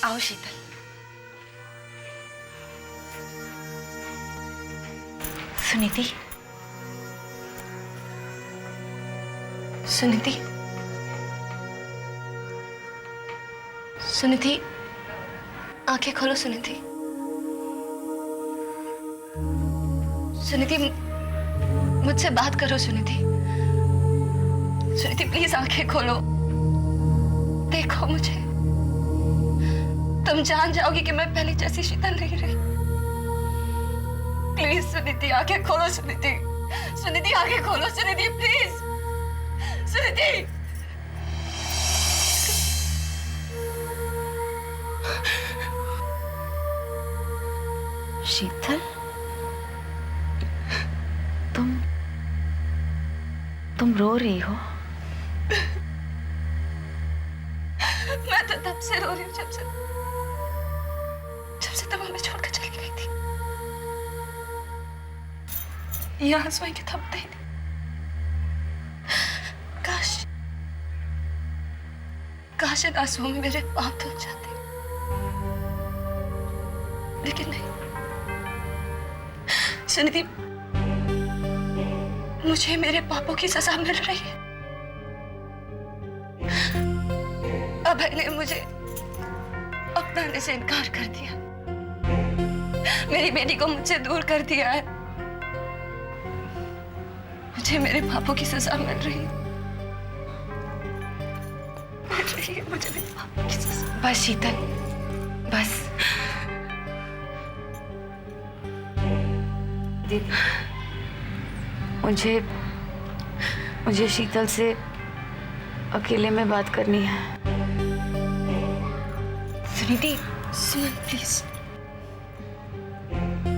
आओ शीतल। सुनीति, सुनीति, सुनीति, आंखें खोलो सुनीति। सुनीति, मुझसे बात करो सुनीति। सुनीति प्लीज आंखें खोलो, देखो मुझे। तुम जान जाओगी कि मैं पहले जैसी शीतल नहीं रही। प्लीज सुनीति आंखें खोलो सुनीति। सुनीति आंखें खोलो सुनीति प्लीज। सुनीति। शीतल, तुम रो रही हो? मैं तो तब से रो रही हूँ जब से तुम हमें छोड़कर चली गई थी। ये आंसू के थमते ही नहीं। काश इन आंसुओं में मेरे पांव धुल जाते, लेकिन नहीं। सुनिधि, मुझे मेरे पापों की सजा मिल रही है। अभय ने मुझे अपनाने से इनकार कर दिया, मेरी बेटी को मुझसे दूर कर दिया है। मुझे मेरे पापों की सजा मिल रही है। मुझे मेरे पापों की सजा। बस शीतल, बस। मुझे शीतल से अकेले में बात करनी है। सुनीति, सुन प्लीज,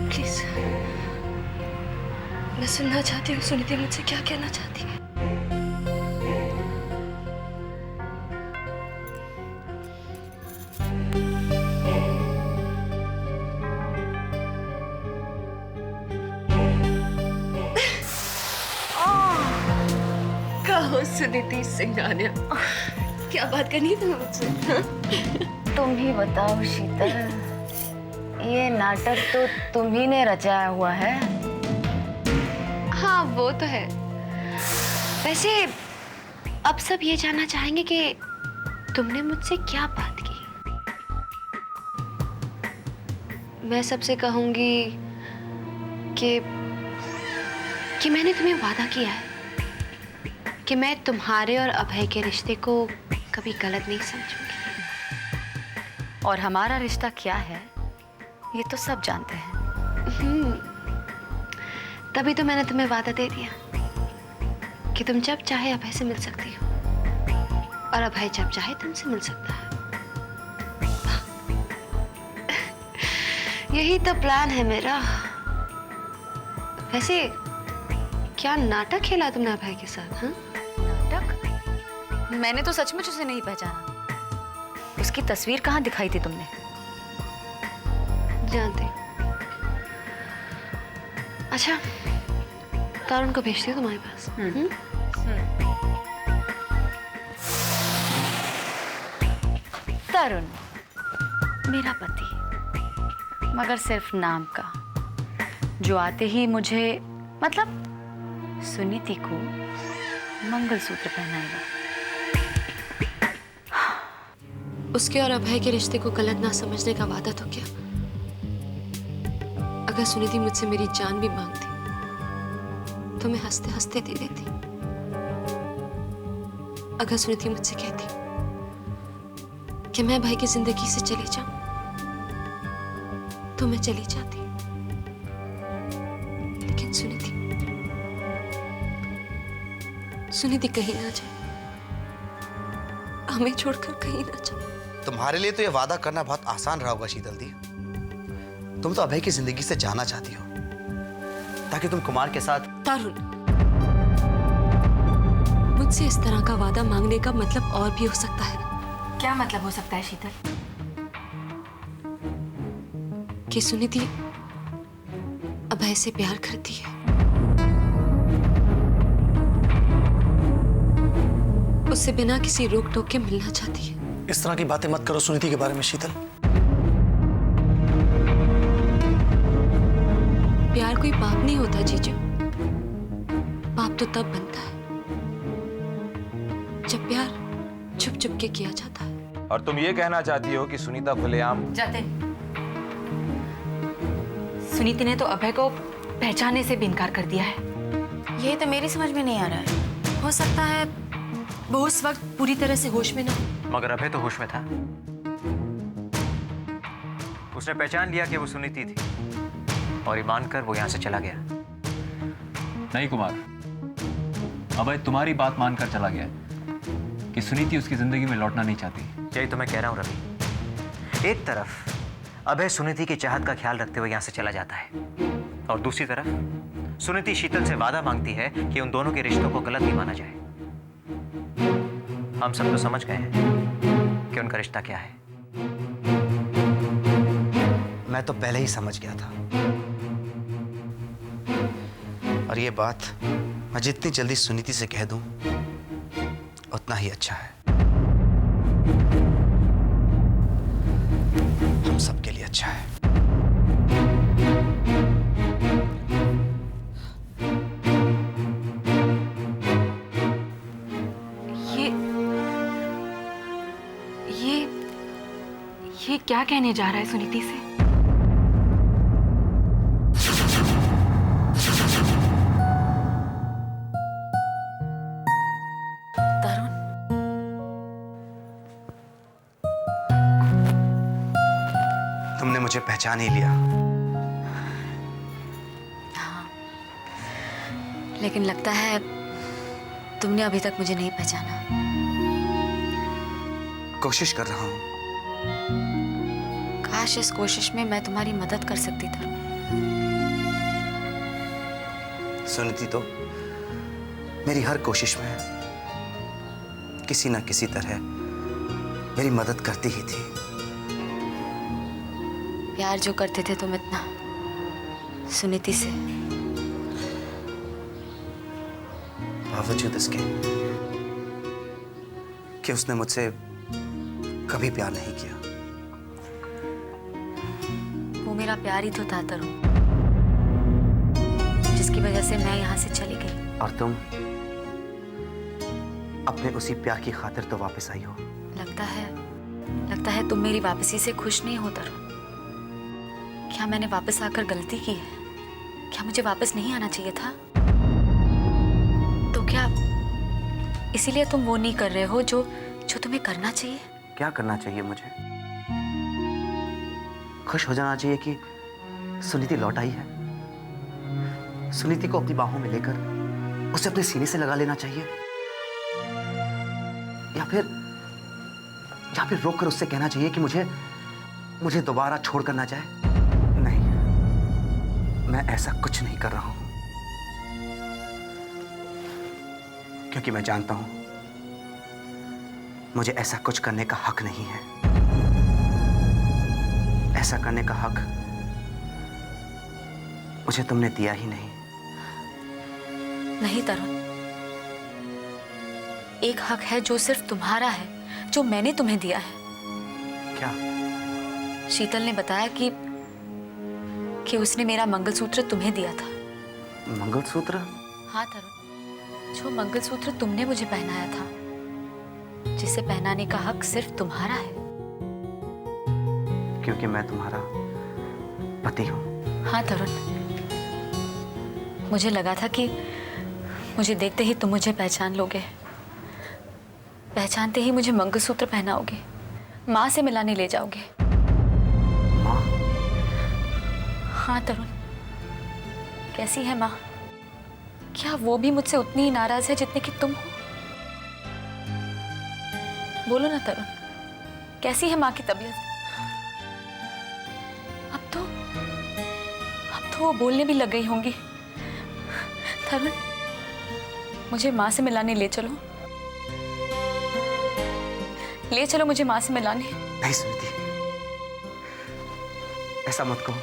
प्लीज। मैं सुनना चाहती हूँ सुनीति मुझसे क्या कहना चाहती है। कहो सुनीति सिंघानिया, क्या बात करनी है तुम्हें मुझसे? तुम ही बताओ शीतल, ये नाटक तो तुम ही ने रचाया हुआ है। हाँ वो तो है। वैसे अब सब ये जानना चाहेंगे कि तुमने मुझसे क्या बात की। मैं सबसे कहूंगी कि मैंने तुम्हें वादा किया है कि मैं तुम्हारे और अभय के रिश्ते को कभी गलत नहीं समझूंगी। और हमारा रिश्ता क्या है ये तो सब जानते हैं। तभी तो मैंने तुम्हें वादा दे दिया कि तुम जब चाहे अभय से मिल सकती हो और अभय जब चाहे तुमसे मिल सकता है। यही तो प्लान है मेरा। वैसे क्या नाटक खेला तुमने अभय के साथ? हाँ, नाटक? मैंने तो सचमुच उसे नहीं पहचाना। उसकी तस्वीर कहाँ दिखाई थी तुमने? जानते। अच्छा, तरुण को भेजती हूँ तुम्हारे पास। तरुण मेरा पति, मगर सिर्फ नाम का, जो आते ही मुझे मतलब सुनीति को मंगलसूत्र पहनाएगा। उसके और अभय के रिश्ते को गलत ना समझने का वादा तो क्या। अगर सुनीति मुझसे मेरी जान भी मांगती तो मैं हंसते हंसते दे देती। अगर सुनीति मुझसे कहती कि मैं भाई की जिंदगी से चली जाऊं तो मैं चली जाती। लेकिन सुनीति कहीं ना जाए, हमें छोड़कर कहीं ना जाए। तुम्हारे लिए तो यह वादा करना बहुत आसान रहा होगा शीतल दी। तुम तो अभय की जिंदगी से जाना चाहती हो ताकि तुम कुमार के साथ। तरुण, मुझसे इस तरह का वादा मांगने का मतलब और भी हो सकता है। क्या मतलब हो सकता है शीतल? कि सुनीति अभय से प्यार करती है, उससे बिना किसी रोक टोक के मिलना चाहती है। इस तरह की बातें मत करो सुनीति के बारे में शीतल। प्यार कोई पाप नहीं होता जीजू। पाप तो तब बनता है जब प्यार छुप छुप के किया जाता है। और तुम ये कहना चाहती हो कि सुनीता खुलेआम? जाते सुनीति ने तो अभय को पहचानने से भी इनकार कर दिया है। ये तो मेरी समझ में नहीं आ रहा है। हो सकता है वो उस वक्त पूरी तरह से होश में ना हो। मगर अभय तो होश में था। उसने पहचान लिया कि वो सुनीति थी और ये मानकर वो यहां से चला गया। नहीं कुमार, अभय तुम्हारी बात मानकर चला गया कि सुनीति उसकी जिंदगी में लौटना नहीं चाहती। यही तो मैं कह रहा हूं रवि। एक तरफ अभय सुनीति की चाहत का ख्याल रखते हुए यहां से चला जाता है और दूसरी तरफ सुनीति शीतल से वादा मांगती है कि उन दोनों के रिश्तों को गलत नहीं माना जाए। हम सब तो समझ गए हैं कि उनका रिश्ता क्या है। मैं तो पहले ही समझ गया था, और ये बात मैं जितनी जल्दी सुनीति से कह दूं उतना ही अच्छा है। हम सबके लिए अच्छा है। ये क्या कहने जा रहा है सुनीति से? तरुण, तुमने मुझे पहचान ही लिया। लेकिन लगता है तुमने अभी तक मुझे नहीं पहचाना। कोशिश कर रहा हूं। काश इस कोशिश में मैं तुम्हारी मदद कर सकती तरुण। सुनीति तो मेरी हर कोशिश में किसी ना किसी तरह मेरी मदद करती ही थी। प्यार जो करते थे तुम इतना सुनीति से, बावजूद इसके कि उसने मुझसे कभी प्यार नहीं किया। वो मेरा प्यार ही तो था तरुण, जिसकी वजह से मैं यहाँ से चली गई। और तुम अपने उसी प्यार की खातिर तो वापस आई हो। लगता है तुम मेरी वापसी से खुश नहीं हो तरुण। क्या मैंने वापस आकर गलती की है? क्या मुझे वापस नहीं आना चाहिए था? तो क्या इसीलिए तुम वो नहीं कर रहे हो जो तुम्हें करना चाहिए? क्या करना चाहिए मुझे? खुश हो जाना चाहिए कि सुनीति लौट आई है। सुनीति को अपनी बाहों में लेकर उसे अपने सीने से लगा लेना चाहिए, या फिर रोककर उससे कहना चाहिए कि मुझे दोबारा छोड़कर ना जाए। नहीं, मैं ऐसा कुछ नहीं कर रहा हूं, क्योंकि मैं जानता हूं मुझे ऐसा कुछ करने का हक नहीं है। ऐसा करने का हक मुझे तुमने दिया ही नहीं। नहीं तरुण, एक हक है जो सिर्फ तुम्हारा है, जो मैंने तुम्हें दिया है। क्या? शीतल ने बताया कि उसने मेरा मंगलसूत्र तुम्हें दिया था। मंगलसूत्र? हाँ तरुण, जो मंगलसूत्र तुमने मुझे पहनाया था, जिसे पहनाने का हक सिर्फ तुम्हारा है। क्योंकि मैं तुम्हारा पति हूं। हाँ तरुण, मुझे लगा था कि मुझे देखते ही तुम मुझे पहचान लोगे, पहचानते ही मुझे मंगलसूत्र पहनाओगे, माँ से मिलाने ले जाओगे। माँ? हाँ तरुण, कैसी है माँ? क्या वो भी मुझसे उतनी ही नाराज है जितने कि तुम हो? बोलो ना तरुण, कैसी है माँ की तबीयत? अब तो वो बोलने भी लग गई होंगी। तरुण, मुझे माँ से मिलाने ले चलो, ले चलो मुझे माँ से मिलाने। नहीं सुनीति, ऐसा मत कहो।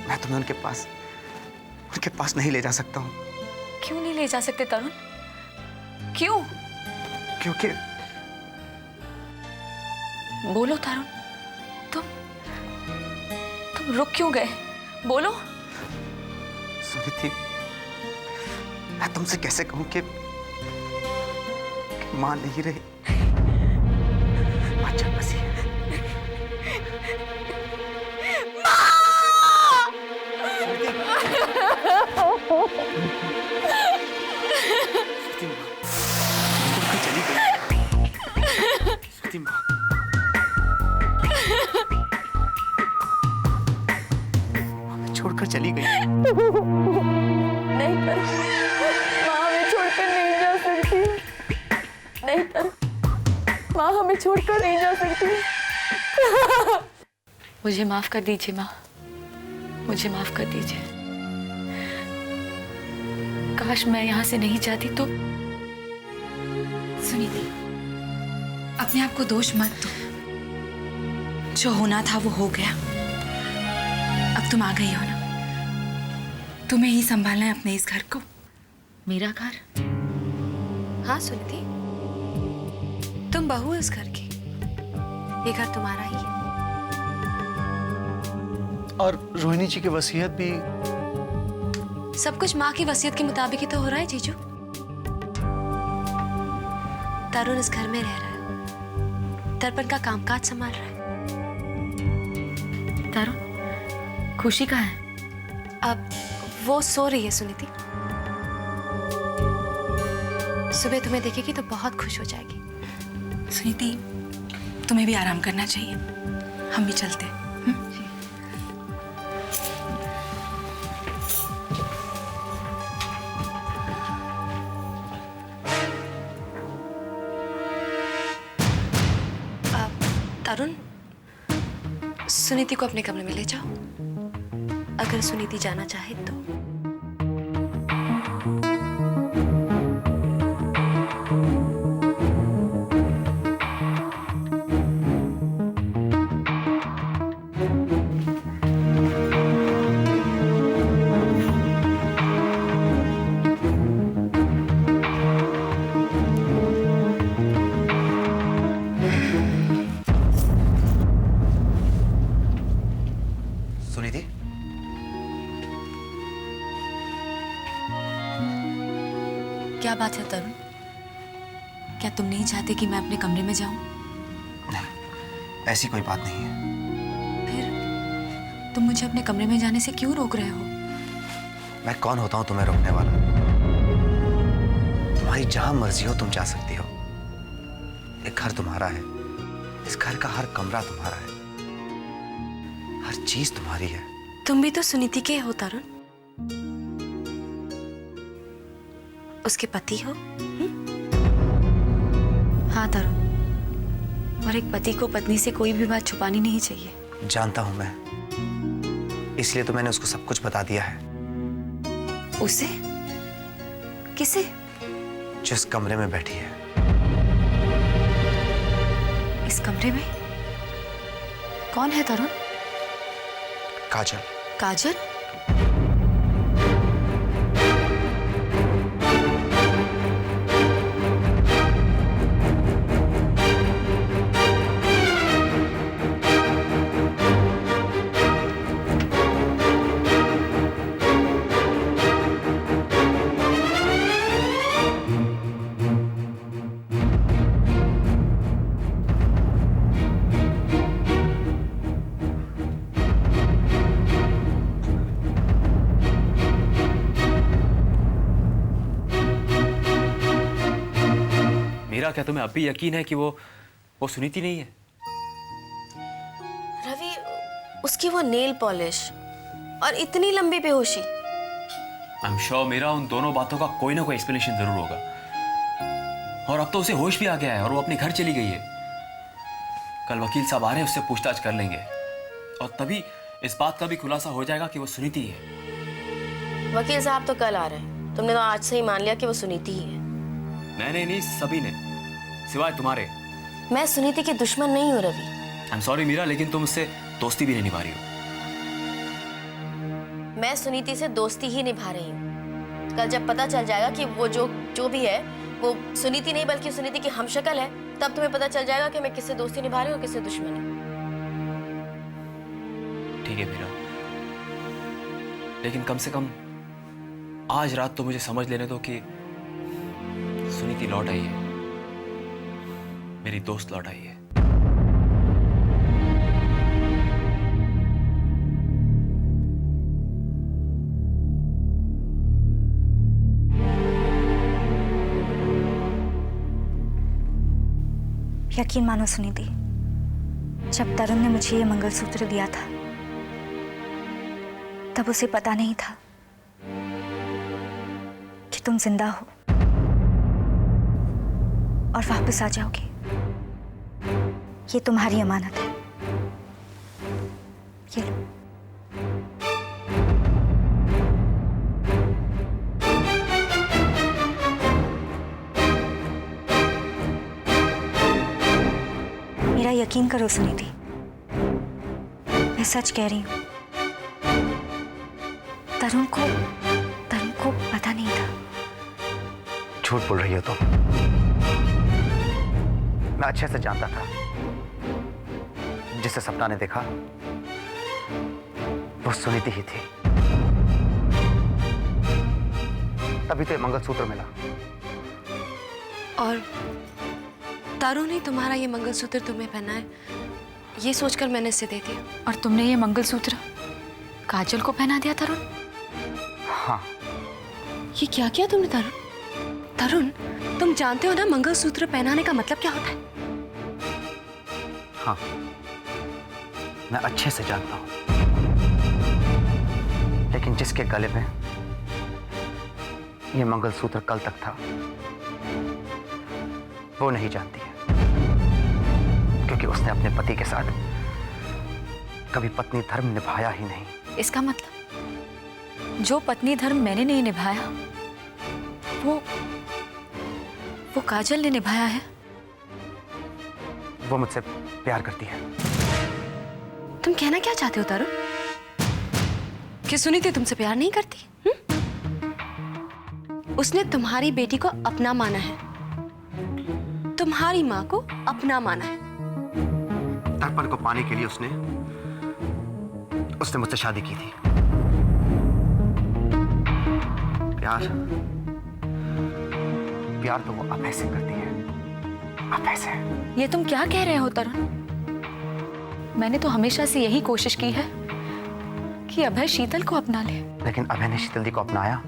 मैं तुम्हें उनके पास नहीं ले जा सकता हूँ। क्यों नहीं ले जा सकते तरुण? क्यों? बोलो तरुण, तुम रुक क्यों गए? बोलो। सुनीति, मैं तुमसे कैसे कहूं कि मां नहीं रही। अच्छा बस ये। चली गई। छोड़कर चली गई। नहीं पर माँ हमें छोड़कर नहीं जा सकती। नहीं पर माँ हमें छोड़कर नहीं जा सकती। मुझे माफ कर दीजिए माँ, मुझे माफ कर दीजिए। काश मैं यहाँ से नहीं जाती तो। सुनीति, अपने आप को दोष मत दो। जो होना था वो हो गया। अब तुम आ गई हो ना, तुम्हें ही संभालना है अपने इस घर को। मेरा घर? हाँ सुनीति, तुम बहू हो इस घर की। ये घर तुम्हारा ही है। और रोहिणी जी की वसीयत भी। सब कुछ माँ की वसीयत के मुताबिक ही तो हो रहा है जीजू। तरुण इस घर में रह रहा है, दर्पण का कामकाज संभाल रहा है। तरुण, खुशी कहाँ है? अब वो सो रही है सुनीति। सुबह तुम्हें देखेगी तो बहुत खुश हो जाएगी। सुनीति, तुम्हें भी आराम करना चाहिए। हम भी चलते हैं। तरुण, सुनीति को अपने कमरे में ले जाओ, अगर सुनीति जाना चाहे तो। सुनीति, क्या बात है तरुण? क्या तुम नहीं चाहते कि मैं अपने कमरे में जाऊं? नहीं, ऐसी कोई बात नहीं है। फिर तुम मुझे अपने कमरे में जाने से क्यों रोक रहे हो? मैं कौन होता हूं तुम्हें रोकने वाला? तुम्हारी जहां मर्जी हो तुम जा सकती हो। ये घर तुम्हारा है, इस घर का हर कमरा तुम्हारा है, हर चीज तुम्हारी है। तुम भी तो सुनीति के हो तरुण, उसके पति हो। हाँ तरुण, और एक पति को पत्नी से कोई भी बात छुपानी नहीं चाहिए। जानता हूं मैं, इसलिए तो मैंने उसको सब कुछ बता दिया है। उसे? किसे? जिस कमरे में बैठी है। इस कमरे में कौन है तरुण? काजल। काजल? क्या तुम्हें अब भी यकीन है कि वो सुनीति नहीं है? रवि, उसकी वो नेल पॉलिश और इतनी लंबी बेहोशी। आई एम श्योर मेरा उन दोनों बातों का कोई ना कोई एक्सप्लेनेशन जरूर होगा। और अब तो उसे होश भी आ गया है और वो अपने घर चली गई है। कल वकील साहब आ रहे हैं, उससे पूछताछ कर लेंगे और तभी इस बात का भी खुलासा हो जाएगा कि वो सुनीति है। वकील साहब तो कल आ रहे हैं, तुमने तो आज से ही मान लिया कि वो सुनीति ही है। नहीं, सभी ने, सिवाय तुम्हारे। मैं सुनीति की दुश्मन नहीं हूँ Ravi. I am sorry Meera, लेकिन तुम उससे दोस्ती भी नहीं निभा रही हो। मैं सुनीति से दोस्ती ही निभा रही हूँ। कल जब पता चल जाएगा कि वो जो भी है वो सुनीति नहीं बल्कि सुनीति की हमशक्ल है, तब तुम्हें पता चल जाएगा कि मैं किससे दोस्ती निभा रही हूँ, किससे दुश्मनी। ठीक है मीरा, लेकिन कम से कम आज रात तो मुझे समझ लेने दो कि सुनीति लौट आई है, मेरी दोस्त लौट आई है। यकीन मानो सुनीति, जब तरुण ने मुझे ये मंगलसूत्र दिया था तब उसे पता नहीं था कि तुम जिंदा हो और वापस आ जाओगे। ये तुम्हारी अमानत है, ये लो। मेरा यकीन करो सुनीति, मैं सच कह रही हूं। तरुण को पता नहीं था। झूठ बोल रही हो तुम। मैं अच्छे से जानता था, जिसे सपना ने देखा वो सुनीति ही थी। तभी तो ये मंगलसूत्र मिला। और तरुण ने तुम्हारा ये मंगलसूत्र तुम्हें पहना है, ये सोचकर मैंने इसे दे दिया। और तुमने ये मंगलसूत्र काजल को पहना दिया तरुण? हाँ। ये क्या किया तुमने तरुण? तरुण, तुम जानते हो ना मंगलसूत्र पहनाने का मतलब क्या होता है? हाँ, मैं अच्छे से जानता हूं। लेकिन जिसके गले में ये मंगलसूत्र कल तक था, वो नहीं जानती है, क्योंकि उसने अपने पति के साथ कभी पत्नी धर्म निभाया ही नहीं। इसका मतलब जो पत्नी धर्म मैंने नहीं निभाया वो काजल ने निभाया है। वो मुझसे प्यार करती है। तुम कहना क्या चाहते हो तरुण? कि सुनीति तुमसे प्यार नहीं करती? उसने तुम्हारी बेटी को अपना माना है, तुम्हारी माँ को अपना माना है। दर्पण को पाने के लिए उसने मुझसे शादी की थी। प्यार तो वो अभय से करती है, अभय से। ये तुम क्या कह रहे हो तरुण? मैंने तो हमेशा से यही कोशिश की है कि अभय शीतल को अपना ले। लेकिन अभय ने शीतल दी को अपनाया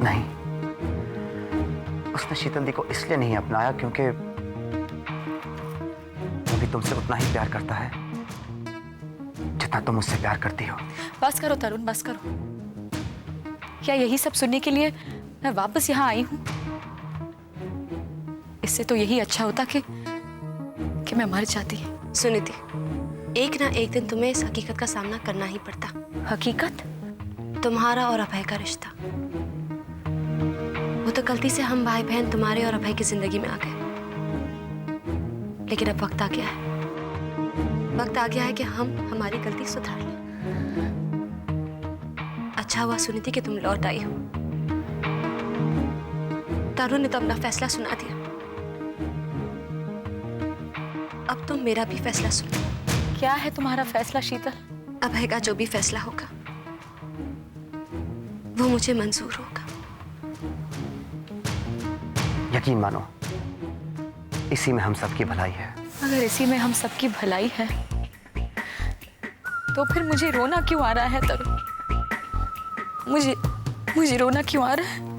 नहीं। उसने शीतल दी को इसलिए नहीं अपनाया क्योंकि वो भी तुमसे उतना ही प्यार करता है जितना तुम मुझसे प्यार करती हो। बस करो तरुण, बस करो। क्या यही सब सुनने के लिए मैं वापस यहाँ आई हूँ? इससे तो यही अच्छा होता कि मैं मर जाती। सुनीति, एक ना एक दिन तुम्हें इस हकीकत का सामना करना ही पड़ता। हकीकत? तुम्हारा और अभय का रिश्ता। वो तो गलती से हम भाई बहन तुम्हारे और अभय की जिंदगी में आ गए, लेकिन अब वक्त आ गया है। वक्त आ गया है कि हम हमारी गलती सुधार लें। अच्छा हुआ सुनीति कि तुम लौट आई हो। तरुण ने तो अपना फैसला सुना दिया, अब तुम मेरा भी फैसला सुनो। क्या है तुम्हारा फैसला शीतल? अभय का जो भी फैसला होगा वो मुझे मंजूर होगा। यकीन मानो, इसी में हम सबकी भलाई है। अगर इसी में हम सबकी भलाई है तो फिर मुझे रोना क्यों आ रहा है तरुण? मुझे रोना क्यों आ रहा है?